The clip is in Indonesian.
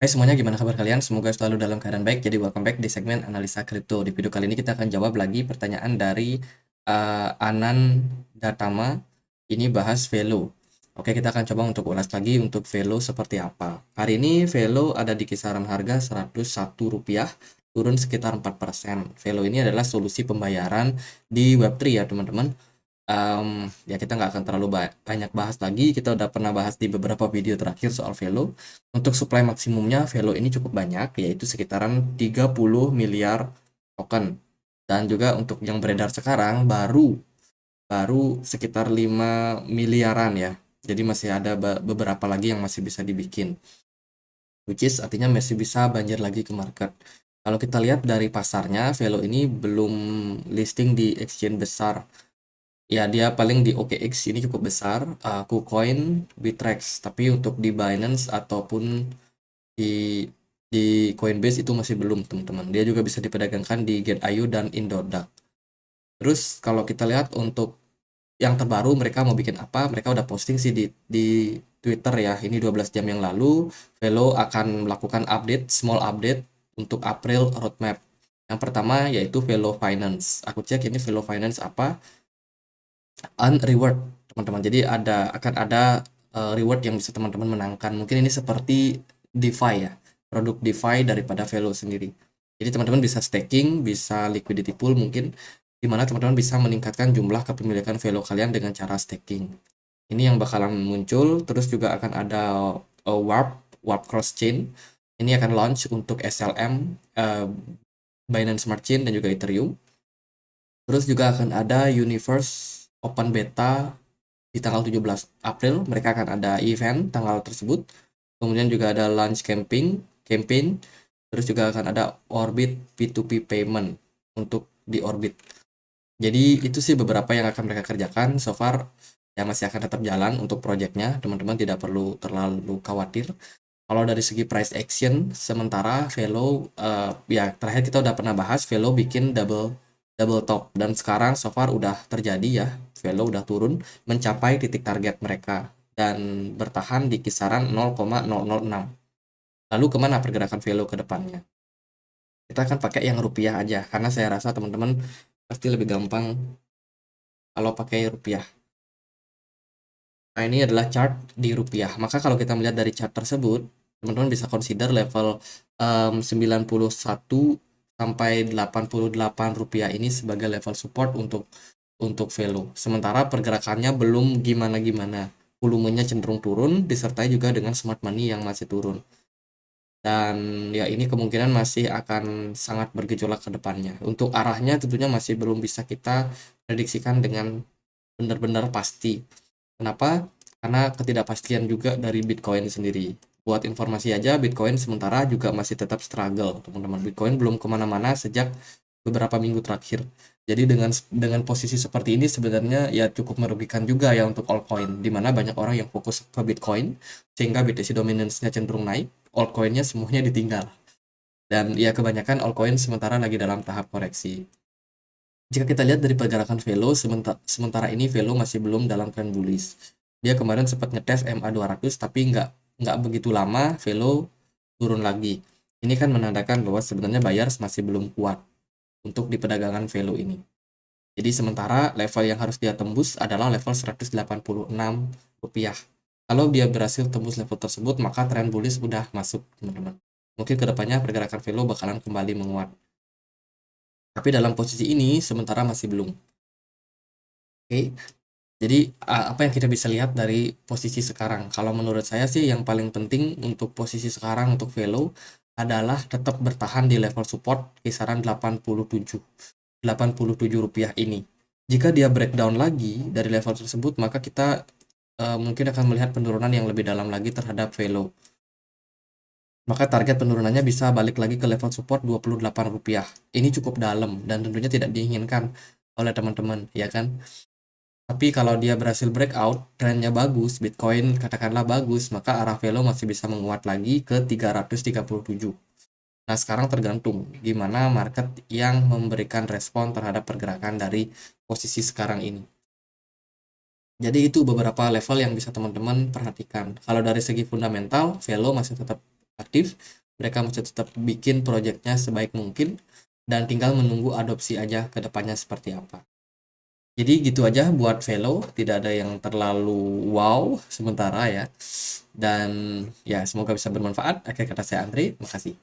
Hai semuanya, gimana kabar kalian? Semoga selalu dalam keadaan baik. Jadi welcome back di segmen analisa kripto. Di video kali ini kita akan jawab lagi pertanyaan dari Anan Datama. Ini bahas Velo. Oke, kita akan coba untuk ulas lagi untuk Velo seperti apa. Hari ini Velo ada di kisaran harga Rp101, turun sekitar 4%. Velo ini adalah solusi pembayaran di Web3 ya teman-teman. Ya kita nggak akan terlalu banyak bahas lagi. Kita udah pernah bahas di beberapa video terakhir soal Velo. Untuk supply maksimumnya Velo ini cukup banyak, yaitu sekitaran 30 miliar token. Dan juga untuk yang beredar sekarang baru baru sekitar 5 miliaran ya. Jadi masih ada beberapa lagi yang masih bisa dibikin. Which is artinya masih bisa banjir lagi ke market. Kalau kita lihat dari pasarnya, Velo ini belum listing di exchange besar. Ya, dia paling di OKX ini cukup besar, KuCoin, Bittrex. Tapi untuk di Binance ataupun di Coinbase itu masih belum, teman-teman. Dia juga bisa diperdagangkan di Get.io dan Indodax. Terus kalau kita lihat untuk yang terbaru mereka mau bikin apa, mereka udah posting sih di Twitter ya. Ini 12 jam yang lalu, Velo akan melakukan update, small update untuk April roadmap. Yang pertama yaitu Velo Finance. Aku cek ini Velo Finance apa? Reward, teman-teman. Jadi akan ada reward yang bisa teman-teman menangkan. Mungkin ini seperti DeFi ya, produk DeFi daripada Velo sendiri. Jadi teman-teman bisa staking, bisa liquidity pool mungkin, di mana teman-teman bisa meningkatkan jumlah kepemilikan Velo kalian dengan cara staking. Ini yang bakalan muncul. Terus juga akan ada Warp Cross Chain. Ini akan launch untuk SLM, Binance Smart Chain dan juga Ethereum. Terus juga akan ada Universe Open Beta di tanggal 17 April. Mereka akan ada event tanggal tersebut. Kemudian juga ada launch campaign. Terus juga akan ada Orbit P2P payment untuk di Orbit. Jadi itu sih beberapa yang akan mereka kerjakan. So far ya masih akan tetap jalan untuk projectnya. Teman-teman tidak perlu terlalu khawatir. Kalau dari segi price action, sementara Velo ya terakhir kita udah pernah bahas Velo bikin double top, dan sekarang so far udah terjadi ya. Velo udah turun mencapai titik target mereka dan bertahan di kisaran 0,006. Lalu kemana pergerakan Velo ke depannya? Kita akan pakai yang rupiah aja karena saya rasa teman-teman pasti lebih gampang kalau pakai rupiah. Nah, ini adalah chart di rupiah. Maka kalau kita melihat dari chart tersebut, teman-teman bisa consider level 91 sampai 88 rupiah ini sebagai level support untuk Velo. Sementara pergerakannya belum gimana-gimana. Volumenya cenderung turun, disertai juga dengan smart money yang masih turun. Dan ya ini kemungkinan masih akan sangat bergejolak ke depannya. Untuk arahnya tentunya masih belum bisa kita prediksikan dengan benar-benar pasti. Kenapa? Karena ketidakpastian juga dari Bitcoin sendiri. Buat informasi aja, Bitcoin sementara juga masih tetap struggle, teman-teman. Bitcoin belum kemana-mana sejak beberapa minggu terakhir. Jadi dengan posisi seperti ini sebenarnya ya cukup merugikan juga ya untuk altcoin, di mana banyak orang yang fokus ke Bitcoin, sehingga BTC dominance-nya cenderung naik, altcoin-nya semuanya ditinggal. Dan ya kebanyakan altcoin sementara lagi dalam tahap koreksi. Jika kita lihat dari pergerakan Velo, sementara ini Velo masih belum dalam tren bullish. Dia kemarin sempat ngetes MA200 tapi nggak begitu lama Velo turun lagi. Ini kan menandakan bahwa sebenarnya buyers masih belum kuat untuk di perdagangan Velo ini. Jadi sementara level yang harus dia tembus adalah level Rp186. Kalau dia berhasil tembus level tersebut, maka tren bullish udah masuk, teman-teman. Mungkin kedepannya pergerakan Velo bakalan kembali menguat. Tapi dalam posisi ini sementara masih belum. Oke, jadi apa yang kita bisa lihat dari posisi sekarang? Kalau menurut saya sih yang paling penting untuk posisi sekarang untuk Velo adalah tetap bertahan di level support kisaran 87 rupiah ini. Jika dia breakdown lagi dari level tersebut, maka kita mungkin akan melihat penurunan yang lebih dalam lagi terhadap Velo. Maka target penurunannya bisa balik lagi ke level support Rp28. Ini cukup dalam dan tentunya tidak diinginkan oleh teman-teman, ya kan? Tapi kalau dia berhasil breakout, trennya bagus, Bitcoin katakanlah bagus, maka arah Velo masih bisa menguat lagi ke 337. Nah, sekarang tergantung gimana market yang memberikan respon terhadap pergerakan dari posisi sekarang ini. Jadi itu beberapa level yang bisa teman-teman perhatikan. Kalau dari segi fundamental, Velo masih tetap aktif, mereka masih tetap bikin projectnya sebaik mungkin, dan tinggal menunggu adopsi aja ke depannya seperti apa. Jadi gitu aja buat Velo, tidak ada yang terlalu wow sementara ya. Dan ya semoga bisa bermanfaat. Akhir kata saya Andre, makasih.